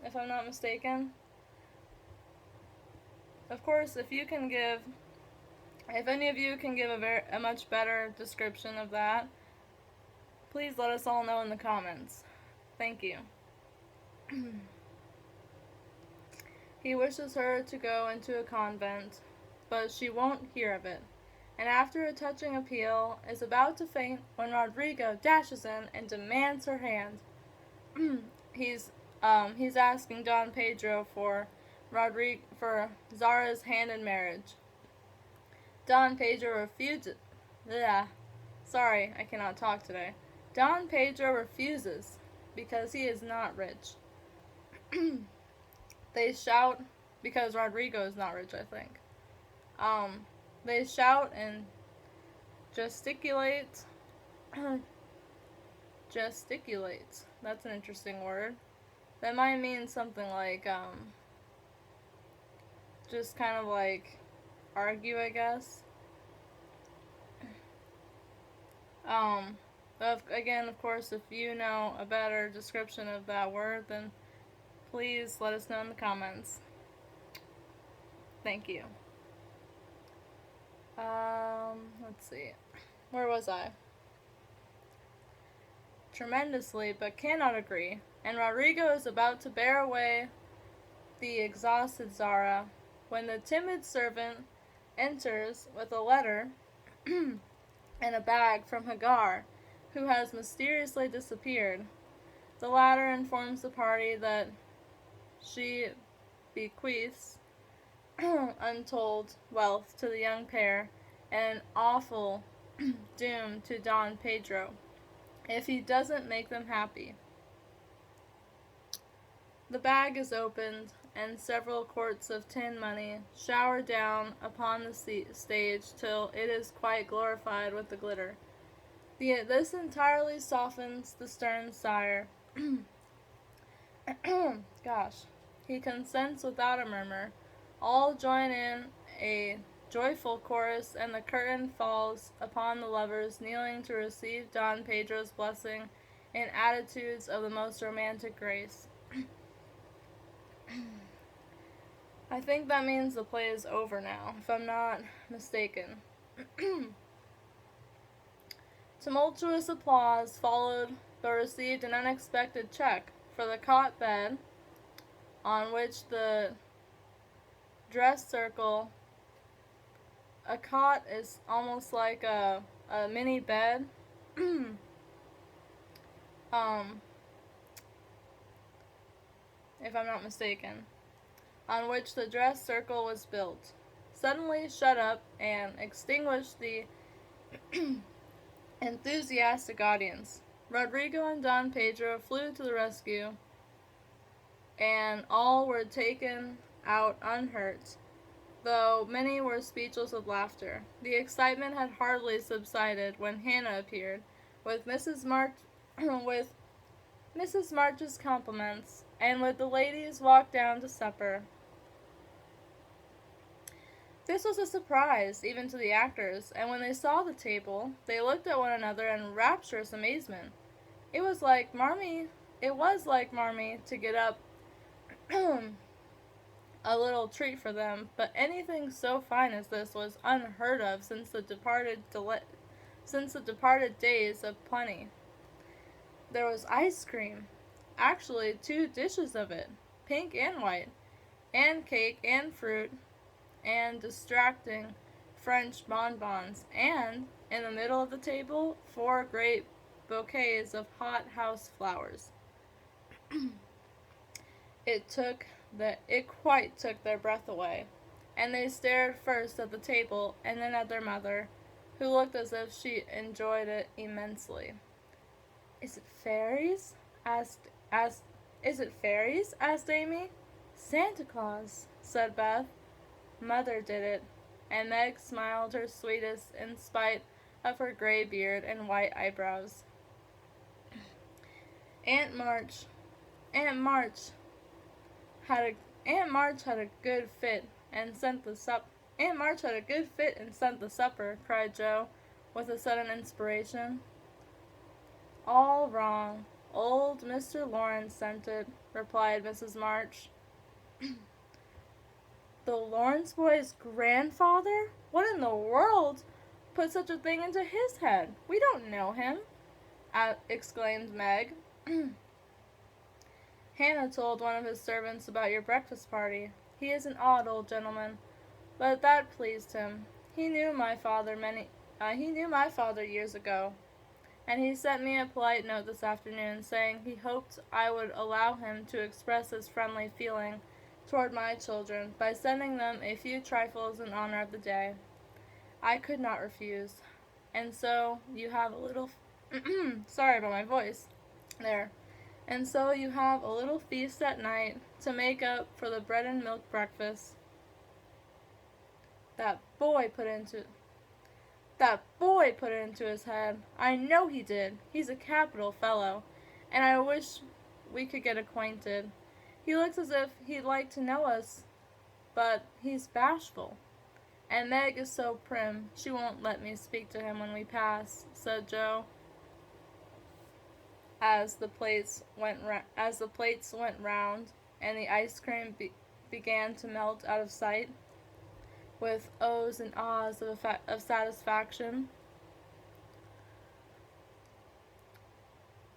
If I'm not mistaken. Of course, if any of you can give a much better description of that, please let us all know in the comments. Thank you. He wishes her to go into a convent, but she won't hear of it, and after a touching appeal, is about to faint when Rodrigo dashes in and demands her hand. He's asking Don Pedro for Zara's hand in marriage. Don Pedro refuses. Sorry, I cannot talk today. Don Pedro refuses because he is not rich. They shout because Rodrigo is not rich, I think. They shout and gesticulate. Gesticulate. That's an interesting word. That might mean something like, just kind of like argue, I guess. Again, of course, if you know a better description of that word, then please let us know in the comments. Thank you. Let's see. Where was I? Tremendously, but cannot agree, and Rodrigo is about to bear away the exhausted Zara when the timid servant enters with a letter and a bag from Hagar, who has mysteriously disappeared. The latter informs the party that she bequeaths untold wealth to the young pair and an awful doom to Don Pedro if he doesn't make them happy. The bag is opened, and several quarts of tin money shower down upon the stage till it is quite glorified with the glitter. This entirely softens the stern sire. Gosh. He consents without a murmur. All join in a joyful chorus, and the curtain falls upon the lovers kneeling to receive Don Pedro's blessing in attitudes of the most romantic grace. I think that means the play is over now, if I'm not mistaken. Tumultuous applause followed, but received an unexpected check, for the cot bed, on which the dress circle. A cot is almost like a mini bed. If I'm not mistaken, on which the dress circle was built, suddenly shut up and extinguished the enthusiastic audience. Rodrigo and Don Pedro flew to the rescue, and all were taken out unhurt, though many were speechless with laughter. The excitement had hardly subsided when Hannah appeared, with Mrs. March's compliments, and with the ladies walked down to supper. This was a surprise, even to the actors, and when they saw the table, they looked at one another in rapturous amazement. It was like Marmee to get up a little treat for them, but anything so fine as this was unheard of since the departed days of plenty. There was ice cream, actually 2 dishes of it, pink and white, and cake and fruit, and distracting French bonbons, and In the middle of the table, 4 great bouquets of hot house flowers. It quite took their breath away, and they stared first at the table and then at their mother, who looked as if she enjoyed it immensely. "Is it fairies?" asked Is it fairies?" asked Amy. "Santa Claus," said Beth. Mother did it, and Meg smiled her sweetest in spite of her gray beard and white eyebrows. Aunt March Aunt March Aunt March had a good fit and sent the supper, cried Joe, with a sudden inspiration. All wrong. Old Mr. Lawrence sent it, replied Mrs. March. The Lawrence boy's grandfather? What in the world put such a thing into his head? We don't know him, exclaimed Meg. Hannah told one of his servants about your breakfast party. He is an odd old gentleman, but that pleased him. He knew my father years ago, and he sent me a polite note this afternoon saying he hoped I would allow him to express his friendly feeling toward my children by sending them a few trifles in honor of the day. I could not refuse, and so you have a little sorry about my voice there. And so you have a little feast at night to make up for the bread and milk breakfast that boy put it into his head. I know he did. He's a capital fellow, and I wish we could get acquainted. He looks as if he'd like to know us, but he's bashful. And Meg is so prim, she won't let me speak to him when we pass," said Joe, as the plates went round and the ice cream began to melt out of sight, with ohs and ahs of satisfaction.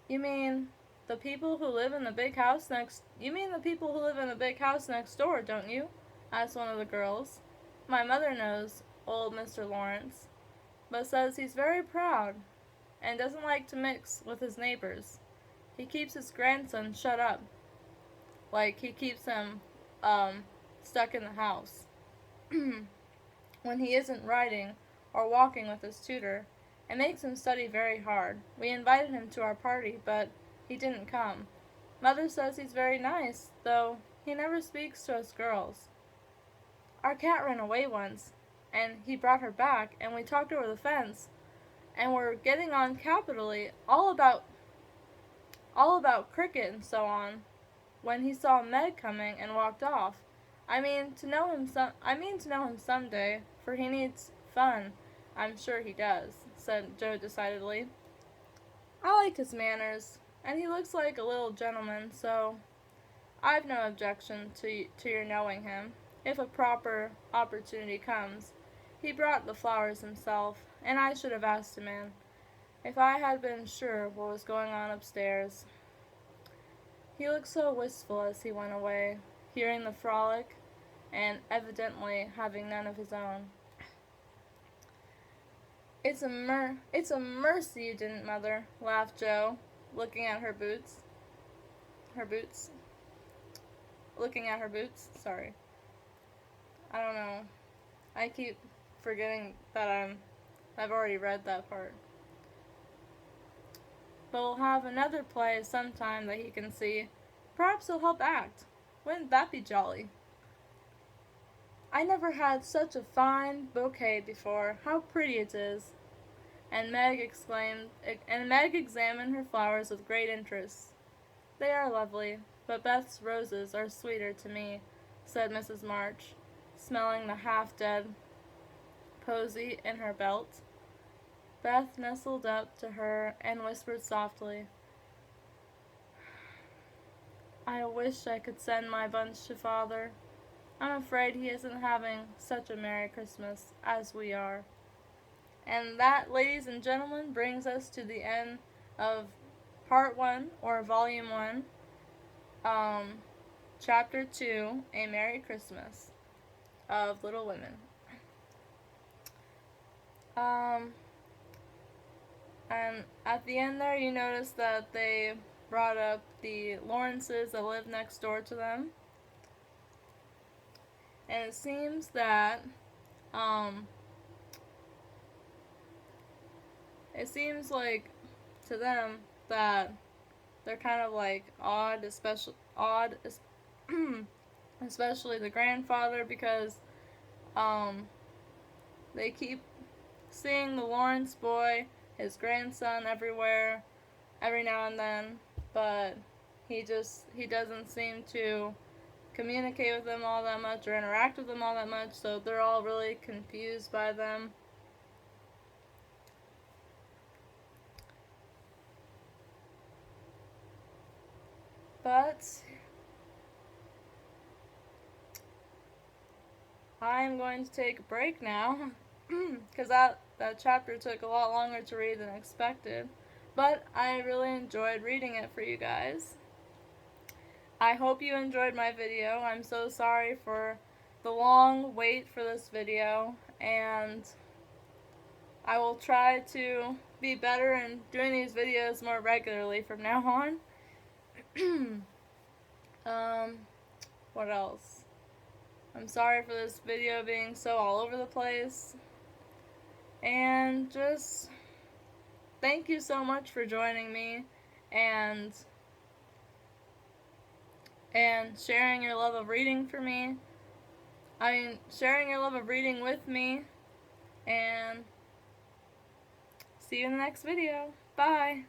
You mean the people who live in the big house next door, don't you?" asked one of the girls. "My mother knows old Mr. Lawrence, but says he's very proud and doesn't like to mix with his neighbors. He keeps his grandson shut up, like he keeps him stuck in the house when he isn't riding or walking with his tutor. It makes him study very hard. We invited him to our party, but he didn't come. Mother says he's very nice, though he never speaks to us girls. Our cat ran away once, and he brought her back, and we talked over the fence, and we're getting on capitally, all about cricket and so on, when he saw Meg coming and walked off. I mean to know him someday, for he needs fun. I'm sure he does," said Joe decidedly. "I like his manners, and he looks like a little gentleman, so I've no objection to your knowing him, if a proper opportunity comes. He brought the flowers himself, and I should have asked him in, if I had been sure what was going on upstairs. He looked so wistful as he went away, hearing the frolic, and evidently having none of his own." It's a mercy you didn't, Mother," laughed Joe, looking at her boots. Sorry. I don't know. I keep forgetting that I've already read that part. "But we'll have another play sometime that he can see. Perhaps he'll help act. Wouldn't that be jolly?" "I never had such a fine bouquet before. How pretty it is!" And Meg examined her flowers with great interest. "They are lovely, but Beth's roses are sweeter to me," said Mrs. March, smelling the half-dead posy in her belt. Beth nestled up to her and whispered softly, "I wish I could send my bunch to Father. I'm afraid he isn't having such a Merry Christmas as we are." And that, ladies and gentlemen, brings us to the end of Part 1, or Volume 1, Chapter 2, A Merry Christmas, of Little Women. And at the end there, you notice that they brought up the Lawrences that live next door to them. And it seems that, um, it seems like to them that they're kind of like odd, especially the grandfather, because, um, they keep seeing the Lawrence boy, his grandson, everywhere, every now and then, but he doesn't seem to communicate with them all that much or interact with them all that much, so they're all really confused by them. But I'm going to take a break now because that chapter took a lot longer to read than expected. But I really enjoyed reading it for you guys. I hope you enjoyed my video. I'm so sorry for the long wait for this video, and I will try to be better in doing these videos more regularly from now on. um, what else? I'm sorry for this video being so all over the place. And just thank you so much for joining me and sharing your love of reading for me. Sharing your love of reading with me. And see you in the next video. Bye!